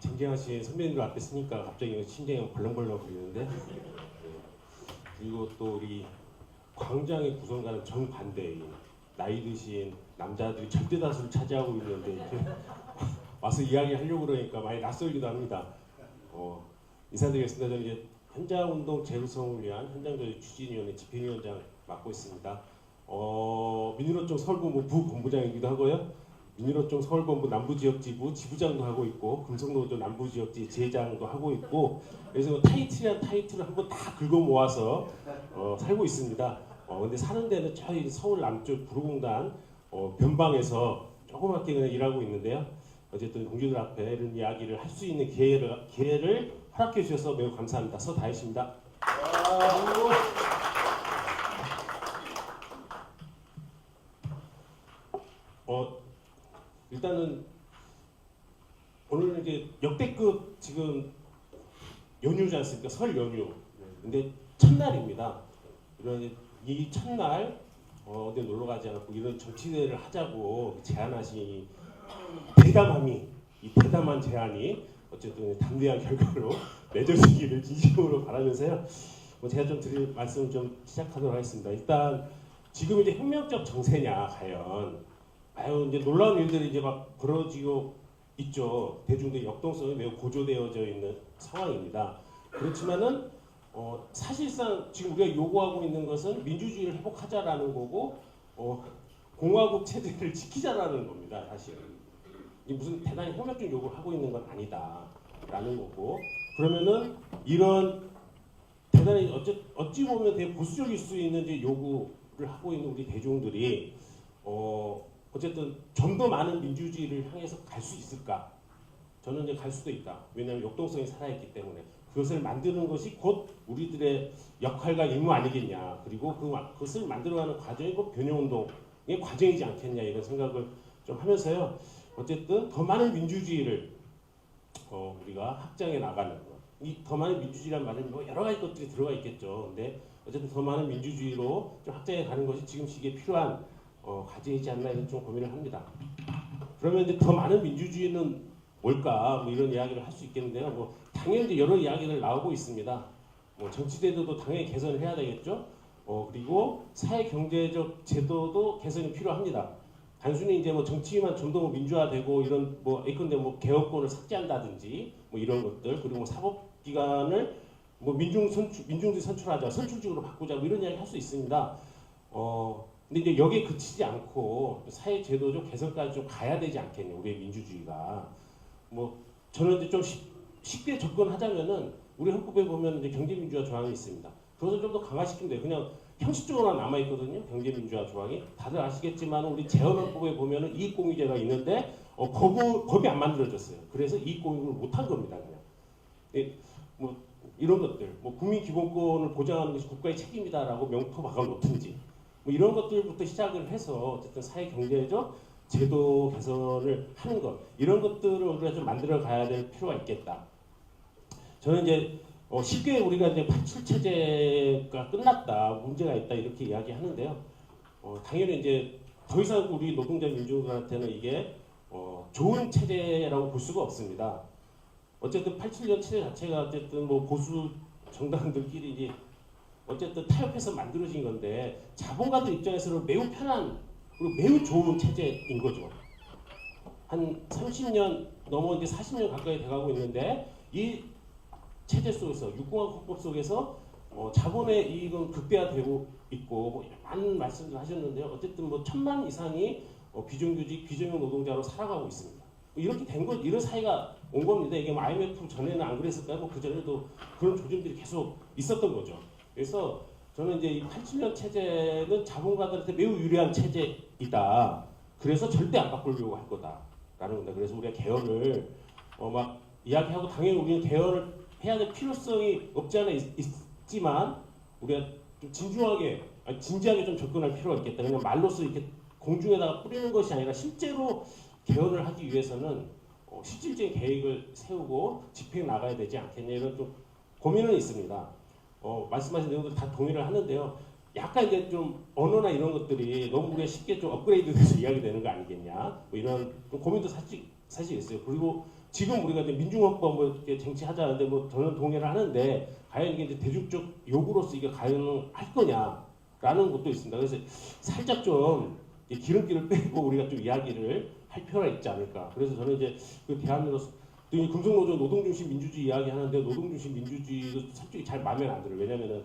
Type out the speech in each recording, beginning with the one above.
쟁쟁하신 선배님들 앞에 서니까 갑자기 심장이 벌렁벌렁 거리는데 그리고 또 우리 광장의 구성과는 정반대인 나이 드신 남자들이 절대 다수를 차지하고 있는데 이렇게 와서 이야기하려고 그러니까 많이 낯설기도 합니다. 인사드리겠습니다. 저는 이제 현장운동 재구성을 위한 현장조직 추진위원회 집행위원장 맡고 있습니다. 민주노총 서울본부 부본부장이기도 하고요. 민주노총 서울본부 남부지역지부 지부장도 하고 있고 금속노조 남부지역지 지회장도 하고 있고 그래서 타이틀이란 타이틀을 한번 다 긁어 모아서 살고 있습니다. 근데 사는 데는 저희 서울 남쪽 구로공단 변방에서 조그맣게 그냥 일하고 있는데요. 어쨌든 동지들 앞에 이런 이야기를 할 수 있는 기회를 허락해 주셔서 매우 감사합니다. 서다혜씨입니다. 일단은 오늘은 이제 역대급 지금 연휴지 않습니까? 설 연휴. 근데 첫날입니다. 이런 이 첫날 어디 놀러 가지 않고 이런 정치대회를 하자고 제안하신 대담함이 이 대담한 제안이 어쨌든 담대한 결과로 맺어지기를 진심으로 바라면서요. 제가 좀 드릴 말씀 좀 시작하도록 하겠습니다. 일단 지금 이제 혁명적 정세냐 과연 이제 놀라운 일들이 이제 막 벌어지고 있죠. 대중들의 역동성이 매우 고조되어져 있는 상황입니다. 그렇지만은 사실상 지금 우리가 요구하고 있는 것은 민주주의를 회복하자라는 거고 공화국 체제를 지키자라는 겁니다. 사실 이게 무슨 대단히 혁명적 요구를 하고 있는 건 아니다라는 거고 그러면은 이런 대단히 어찌 보면 되게 보수적일 수 있는 이제 요구를 하고 있는 우리 대중들이 어쨌든 좀 더 많은 민주주의를 향해서 갈 수 있을까? 저는 이제 갈 수도 있다. 왜냐하면 역동성이 살아있기 때문에 그것을 만드는 것이 곧 우리들의 역할과 임무 아니겠냐. 그리고 그것을 만들어가는 과정이 곧 변형운동의 과정이지 않겠냐 이런 생각을 좀 하면서요. 어쨌든 더 많은 민주주의를 우리가 확장해 나가는 것. 이 더 많은 민주주의란 말은 뭐 여러 가지 것들이 들어가 있겠죠. 근데 어쨌든 더 많은 민주주의로 좀 확장해 가는 것이 지금 시기에 필요한 과제이지 않나 이런 좀 고민을 합니다. 그러면 이제 더 많은 민주주의는 뭘까? 뭐 이런 이야기를 할 수 있겠는데요. 뭐 당연히 이제 여러 이야기들 나오고 있습니다. 뭐 정치제도도 당연히 개선을 해야 되겠죠. 그리고 사회 경제적 제도도 개선이 필요합니다. 단순히 이제 뭐 정치만 좀 더 민주화되고 이런 뭐 예컨대 뭐 개업권을 삭제한다든지 뭐 이런 것들 그리고 뭐 사법기관을 뭐 민중주의 선출하자 선출직으로 바꾸자 뭐 이런 이야기 할 수 있습니다. 근데 이제 여기에 그치지 않고 사회 제도적 개선까지 좀 가야 되지 않겠냐 우리의 민주주의가. 뭐 저는 이제 좀 쉽게 접근하자면은 우리 헌법에 보면 이제 경제민주화 조항이 있습니다. 그것을 좀 더 강화시키면 돼요. 그냥 형식적으로만 남아 있거든요. 경제민주화 조항이 다들 아시겠지만 우리 재헌헌법에 보면은 이익공유제가 있는데 법이 안 만들어졌어요. 그래서 이익공유를 못한 겁니다. 그냥 뭐 이런 것들, 뭐 국민기본권을 보장하는 것이 국가의 책임이다라고 명토 박아놓든지. 뭐 이런 것들부터 시작을 해서 어쨌든 사회 경제적 제도 개선을 하는 것 이런 것들을 우리가 좀 만들어 가야 될 필요가 있겠다. 저는 이제 쉽게 우리가 이제 87 체제가 끝났다 문제가 있다 이렇게 이야기하는데요. 당연히 이제 더 이상 우리 노동자 민중들한테는 이게 좋은 체제라고 볼 수가 없습니다. 어쨌든 87년 체제 자체가 어쨌든 뭐 보수 정당들끼리 이제 어쨌든 타협해서 만들어진 건데 자본가들 입장에서는 매우 편한 그리고 매우 좋은 체제인 거죠. 한 30년 넘어 이제 40년 가까이 돼가고 있는데 이 체제 속에서 육공화국법 속에서 자본의 이익은 극대화되고 있고 뭐 많은 말씀을 하셨는데요. 어쨌든 뭐 1000만 이상이 비정규직 비정형 노동자로 살아가고 있습니다. 이렇게 된 것 이런 사회가 온 겁니다. 이게 뭐 IMF 전에는 안 그랬을까요? 뭐 그 전에도 그런 조짐들이 계속 있었던 거죠. 그래서 저는 이제 이 87년 체제는 자본가들한테 매우 유리한 체제이다. 그래서 절대 안 바꾸려고 할 거다라는 겁니다. 그래서 우리가 개헌을 막 이야기하고 당연히 우리는 개헌을 해야 될 필요성이 없지 않아 있지만 우리가 좀 진지하게 좀 접근할 필요가 있겠다. 그냥 말로써 이렇게 공중에다가 뿌리는 것이 아니라 실제로 개헌을 하기 위해서는 실질적인 계획을 세우고 집행 나가야 되지 않겠냐 이런 좀 고민은 있습니다. 말씀하신 내용들 다 동의를 하는데요. 약간 이제 좀 언어나 이런 것들이 너무 우리가 쉽게 좀 업그레이드돼서 이야기되는 거 아니겠냐. 뭐 이런 고민도 사실 있어요. 그리고 지금 우리가 이제 민중헌법 뭐 이렇게 쟁취하자는데 뭐 저는 동의를 하는데 과연 이게 이제 대중적 요구로서 이게 가능할 거냐라는 것도 있습니다. 그래서 살짝 좀 기름기를 빼고 우리가 좀 이야기를 할 필요가 있지 않을까. 그래서 저는 이제 그 대한민국 금속노조 노동중심 민주주의 이야기 하는데 노동중심 민주주의도 솔직히 잘 마음에 안 들어요. 왜냐면은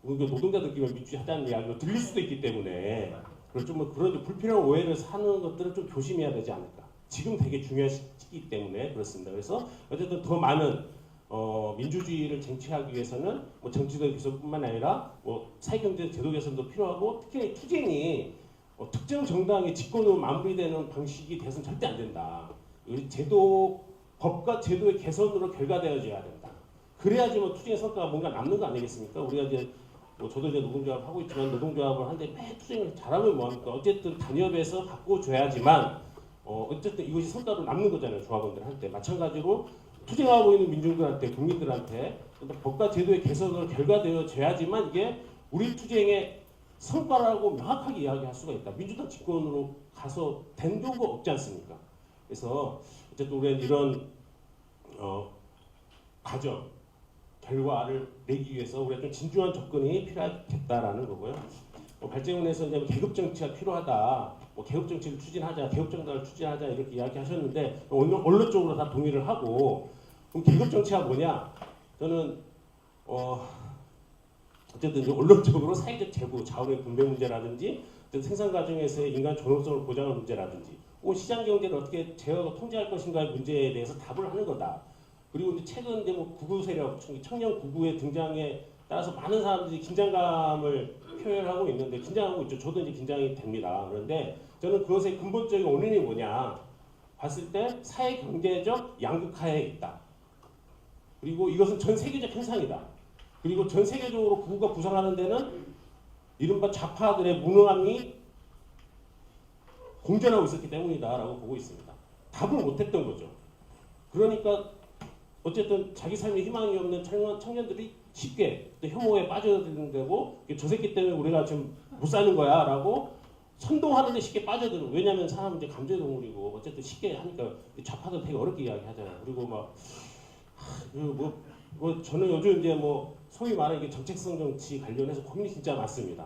노동자들끼리 민주주의 하자는 이야기로 들릴 수도 있기 때문에 그걸 좀 뭐 그런 불필요한 오해를 사는 것들을 좀 조심해야 되지 않을까. 지금 되게 중요한 시기이기 때문에 그렇습니다. 그래서 어쨌든 더 많은 민주주의를 쟁취하기 위해서는 뭐 정치적 개선뿐만 아니라 뭐 사회경제 제도 개선도 필요하고 특히 투쟁이 특정 정당의 집권으로 마무리되는 방식이 돼서는 절대 안 된다. 제도 법과 제도의 개선으로 결과되어져야 된다. 그래야지 뭐 투쟁의 성과가 뭔가 남는 거 아니겠습니까? 우리가 이제 뭐 저도 이제 노동조합 하고 있지만 노동조합을 하는데 매 투쟁을 잘하면 뭐합니까? 어쨌든 단협에서 바꿔줘야지만 어쨌든 이것이 성과로 남는 거잖아요. 조합원들한테. 마찬가지로 투쟁하고 있는 민중들한테 국민들한테 법과 제도의 개선으로 결과되어져야지만 이게 우리 투쟁의 성과라고 명확하게 이야기할 수가 있다. 민주당 집권으로 가서 된 적은 없지 않습니까? 그래서 어쨌든 우리는 이런 과정 결과를 내기 위해서 우리가 좀 진중한 접근이 필요하겠다라는 거고요. 발제문에서 이제 계급 정치가 필요하다, 뭐 계급 정치를 추진하자, 개혁 정당을 추진하자 이렇게 이야기하셨는데 언론적으로 다 동의를 하고 그럼 계급 정치가 뭐냐? 저는 어쨌든 이제 언론적으로 사회적 재구, 자원의 분배 문제라든지 생산 과정에서의 인간 존엄성을 보장하는 문제라든지 혹은 시장 경제를 어떻게 제어하고 통제할 것인가의 문제에 대해서 답을 하는 거다. 그리고 이제 최근 이제 뭐 구구 세력, 청년 구구의 등장에 따라서 많은 사람들이 긴장감을 표현하고 있는데 긴장하고 있죠. 저도 이제 긴장이 됩니다. 그런데 저는 그것의 근본적인 원인이 뭐냐 봤을 때 사회 경제적 양극화에 있다. 그리고 이것은 전 세계적 현상이다. 그리고 전 세계적으로 구구가 부상하는 데는 이른바 좌파들의 무능함이 공존하고 있었기 때문이다라고 보고 있습니다. 답을 못했던 거죠. 그러니까 어쨌든 자기 삶에 희망이 없는 청년들이 쉽게 또 혐오에 빠져드는 데고 저 새끼 때문에 우리가 지금 못 사는 거야 라고 선동하는데 쉽게 빠져드는. 왜냐하면 사람은 이제 감정의 동물이고 어쨌든 쉽게 하니까 좌파도 되게 어렵게 이야기하잖아요. 그리고 막 저는 요즘 이제 뭐 소위 말하는 정책성 정치 관련해서 고민이 진짜 많습니다.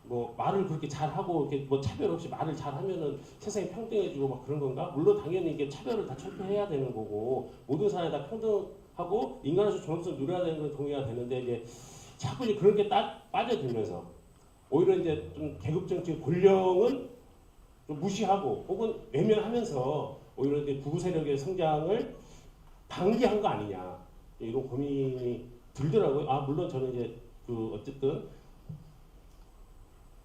뭐 말을 그렇게 잘하고 이렇게 뭐 차별 없이 말을 잘하면은 세상이 평등해지고 막 그런 건가? 물론 당연히 이게 차별을 다 철폐해야 되는 거고 모든 사람이 다 평등하고 인간으로서 존엄성을 누려야 되는 건 동의가 되는데 이제 자꾸 이제 그렇게 빠져들면서 오히려 이제 좀 계급 정치 권력은 좀 무시하고 혹은 외면하면서 오히려 이제 구구 세력의 성장을 방기한 거 아니냐 이런 고민이 들더라고요. 물론 저는 이제 어쨌든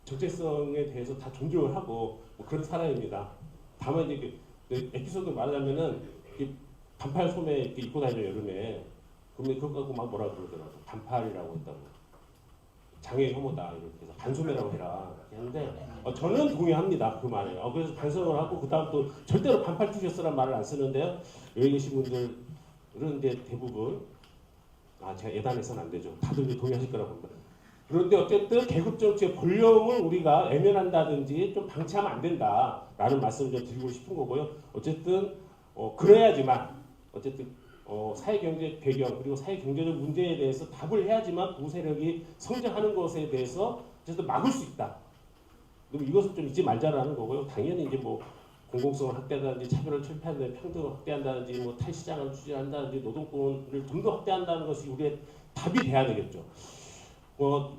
정체성에 대해서 다 존중을 하고 뭐 그런 사람입니다. 다만 이제 에피소드 말하자면은 반팔 소매 이렇게 입고 다니죠 여름에. 그러면 그거 갖고 막 뭐라 그러더라고. 반팔이라고 했다고. 장애 혐오다 이렇게 해서 반소매라고 해라 이렇게 했는데 저는 동의합니다 그 말에. 그래서 반성을 하고 그 다음 또 절대로 반팔 티셔츠란 말을 안 쓰는데요. 여기 계신 분들은 이제 대부분 제가 예단해서는 안 되죠. 다들 동의하실 거라고 봅니다. 그런데 어쨌든 계급 정치의 권력을 우리가 외면한다든지 좀 방치하면 안 된다라는 말씀을 좀 드리고 싶은 거고요. 어쨌든 그래야지만 어쨌든 사회 경제 배경 그리고 사회 경제적 문제에 대해서 답을 해야지만 구구 세력이 성장하는 것에 대해서 어쨌든 막을 수 있다. 그럼 이것을 좀 잊지 말자라는 거고요. 당연히 이제 뭐 공공성을 확대한다든지 차별을 철폐한다든지 평등을 확대한다든지 뭐 탈시장을 추진한다든지 노동권을 좀 더 확대한다는 것이 우리의 답이 돼야 되겠죠.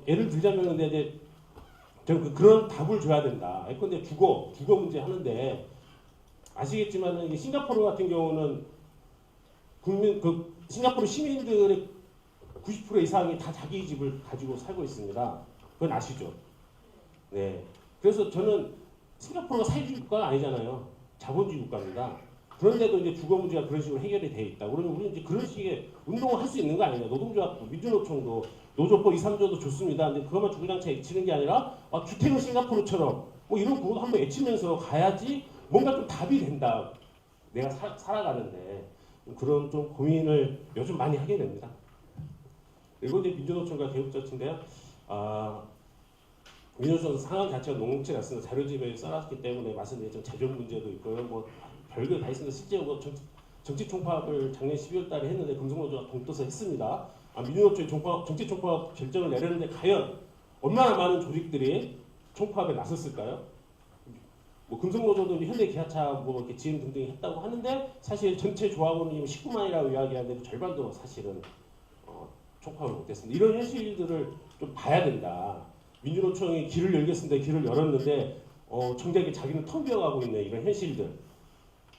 예를 들자면 근데 이제 저는 그런 답을 줘야 된다. 근데 주거 문제 하는데 아시겠지만은 이게 싱가포르 같은 경우는 싱가포르 시민들의 90% 이상이 다 자기 집을 가지고 살고 있습니다. 그건 아시죠? 네. 그래서 저는 싱가포르가 사회주의 국가가 아니잖아요. 자본주의 국가입니다. 그런데도 이제 주거 문제가 그런 식으로 해결이 돼 있다. 그러면 우리는 이제 그런 식의 운동을 할 수 있는 거 아니냐. 노동조합도 민주노총도 노조법 2, 3조도 좋습니다. 근데 그것만 주구장창 외치는 게 아니라 주택은 싱가포르처럼 뭐 이런 구호도 한번 외치면서 가야지 뭔가 좀 답이 된다. 내가 살아가는데 그런 좀 고민을 요즘 많이 하게 됩니다. 그리고 이제 민주노총과 개혁정치인데요. 민주노총 상황 자체가 녹록치 않습니다. 자료집에 써놨기 때문에 말씀드린 재정 문제도 있고요. 뭐 별거 다 있습니다. 실제 뭐 정치 총파업을 작년 12월 달에 했는데 금속노조가 동떠서 했습니다. 민주노총이 정치 총파업 결정을 내렸는데 과연 얼마나 많은 조직들이 총파업에 나섰을까요? 뭐 금속노조도 현대기아차 뭐 이렇게 GM 등등이 했다고 하는데 사실 전체 조합원이 19만이라고 이야기하는데 절반도 사실은 총파업을 못했습니다. 이런 현실들을 좀 봐야 된다. 민주노총이 길을 열겠습니다. 길을 열었는데 정작에 자기는 텅 비어가고 있는 이런 현실들.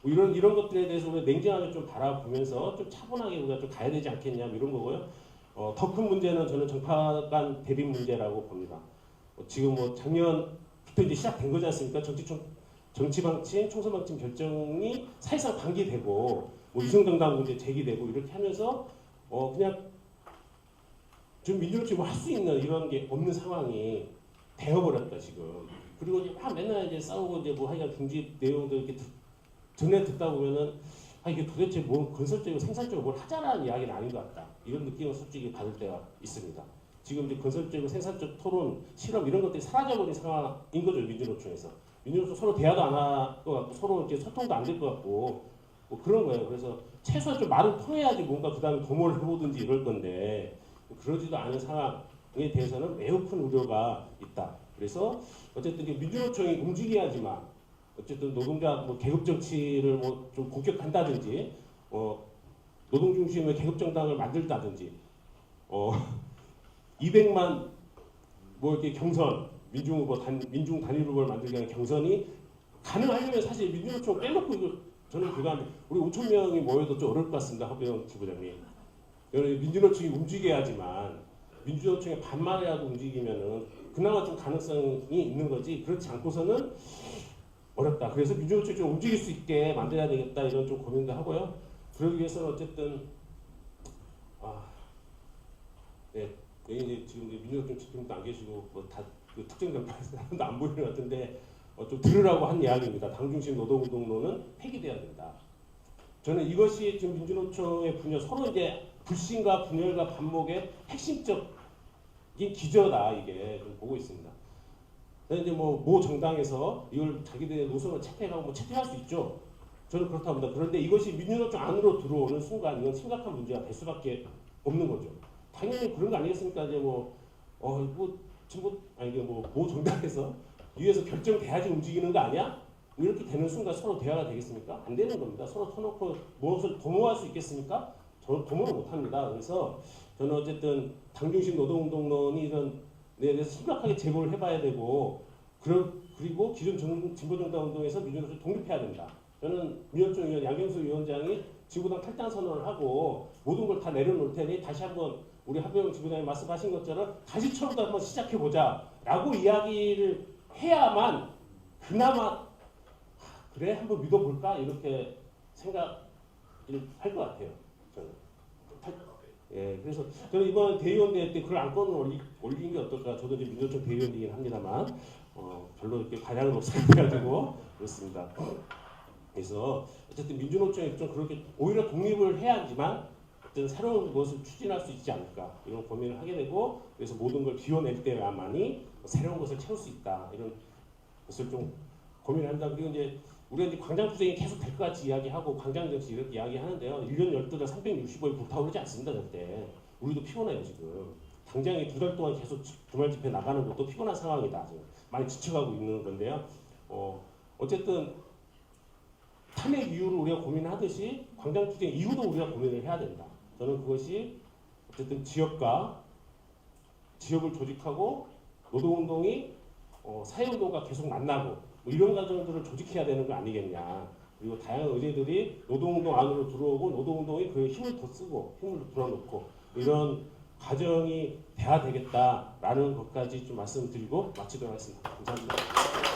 뭐 이런 것들에 대해서 우리가 냉정하게 좀 바라보면서 좀 차분하게 우리가 좀 가야 되지 않겠냐 이런 거고요. 더 큰 문제는 저는 정파 간 대립 문제라고 봅니다. 지금 뭐 작년부터 이제 시작된 거지 않습니까? 정치방침, 총선방침 결정이 사실상 방기되고 뭐 위성정당 문제 제기되고 이렇게 하면서 그냥 좀 민주노총이 뭐 할 수 있는 이런 게 없는 상황이 되어버렸다 지금. 그리고 이제 막 맨날 이제 싸우고 이제 뭐 하여간 중지 내용도 이렇게 전에 듣다 보면은 이게 도대체 뭐 건설적이고 생산적으로 뭘 하자라는 이야기는 아닌 것 같다. 이런 느낌을 솔직히 받을 때가 있습니다. 지금 이제 건설적이고 생산적 토론, 실험 이런 것들이 사라져버린 상황인 거죠 민주노총에서. 민주노총 서로 대화도 안 할 것 같고 서로 이렇게 소통도 안 될 것 같고 뭐 그런 거예요. 그래서 최소한 좀 말을 통해야지 뭔가 그다음에 도모를 해보든지 이럴 건데 그러지도 않은 상황에 대해서는 매우 큰 우려가 있다. 그래서 어쨌든 민주노총이 움직여야지만 어쨌든 노동자 뭐 계급 정치를 뭐 좀 공격한다든지 노동 중심의 계급 정당을 만들다든지 200만 뭐 이렇게 경선 민중 후보 민중 단일 후보를 만들기 위한 경선이 가능하려면 사실 민주노총 빼놓고 이거 저는 불가능. 우리 5천 명이 모여도 좀 어려울 것 같습니다. 허병 지부장님. 민주노총이 움직여야지만 민주노총의 반만이라도 움직이면은 그나마 좀 가능성이 있는 거지. 그렇지 않고서는 어렵다. 그래서 민주노총이 좀 움직일 수 있게 만들어야 되겠다 이런 좀 고민도 하고요. 그러기 위해서는 어쨌든 네 여기 이제 지금 민주노총 지도층도 안 계시고 뭐 다 그 특정 정파에서 사람도 안 보이는 것 같은데 좀 들으라고 한 이야기입니다. 당중심 노동운동론은 폐기돼야 된다. 저는 이것이 지금 민주노총의 분열 서로 이제 불신과 분열과 반목의 핵심적인 기저다 이게 좀 보고 있습니다. 이제 모 정당에서 이걸 자기들의 노선을 채택하고 뭐 채택할 수 있죠. 저는 그렇다고 봅니다. 그런데 이것이 민주노총 안으로 들어오는 순간 이건 심각한 문제가 될 수밖에 없는 거죠. 당연히 그런 거 아니겠습니까? 이제 모 정당에서 위에서 결정돼야지 움직이는 거 아니야? 이렇게 되는 순간 서로 대화가 되겠습니까? 안 되는 겁니다. 서로 터놓고 무엇을 도모할 수 있겠습니까? 저는 도모를 못합니다. 그래서 저는 어쨌든 당중심 노동운동론이 이런 데 대해서 심각하게 제고를 해봐야 되고 그리고 기존 진보정당 운동에서 민주노총 독립해야 된다. 저는 민주노총 위원 양경수 위원장이 진보당 탈당 선언을 하고 모든 걸 다 내려놓을 테니 다시 한번 우리 하병 지부장님 말씀하신 것처럼 다시 처음부터 한번 시작해보자 라고 이야기를 해야만 그나마 그래 한번 믿어볼까 이렇게 생각을 할 것 같아요. 저는. 예, 그래서 저는 이번 대의원 대회 때 그걸 안건을 올린 게 어떨까. 저도 이제 민주노총 대의원이긴 합니다만 별로 이렇게 반향을 없애가지고 그렇습니다. 그래서 어쨌든 민주노총이 좀 그렇게 오히려 독립을 해야지만 어떤 새로운 것을 추진할 수 있지 않을까 이런 고민을 하게 되고 그래서 모든 걸 비워낼 때야만이 새로운 것을 채울 수 있다 이런 것을 좀 고민을 한다. 그리고 이제 우리가 이제 광장투쟁이 계속 될 것 같이 이야기하고 광장정치 이렇게 이야기하는데요. 1년 12달 365일 불타오르지 않습니다. 절대. 우리도 피곤해요 지금. 당장에 2달 동안 계속 주말 집회 나가는 것도 피곤한 상황이다. 지금 많이 지쳐가고 있는 건데요. 어쨌든 탄핵 이후를 우리가 고민하듯이 광장투쟁 이후도 우리가 고민을 해야 된다. 저는 그것이 어쨌든 지역을 조직하고 노동운동이 사회운동과 계속 만나고 뭐 이런 과정들을 조직해야 되는 거 아니겠냐. 그리고 다양한 의제들이 노동운동 안으로 들어오고 노동운동이 그 힘을 더 쓰고 힘을 불어넣고 이런 과정이 돼야 되겠다라는 것까지 좀 말씀드리고 마치도록 하겠습니다. 감사합니다.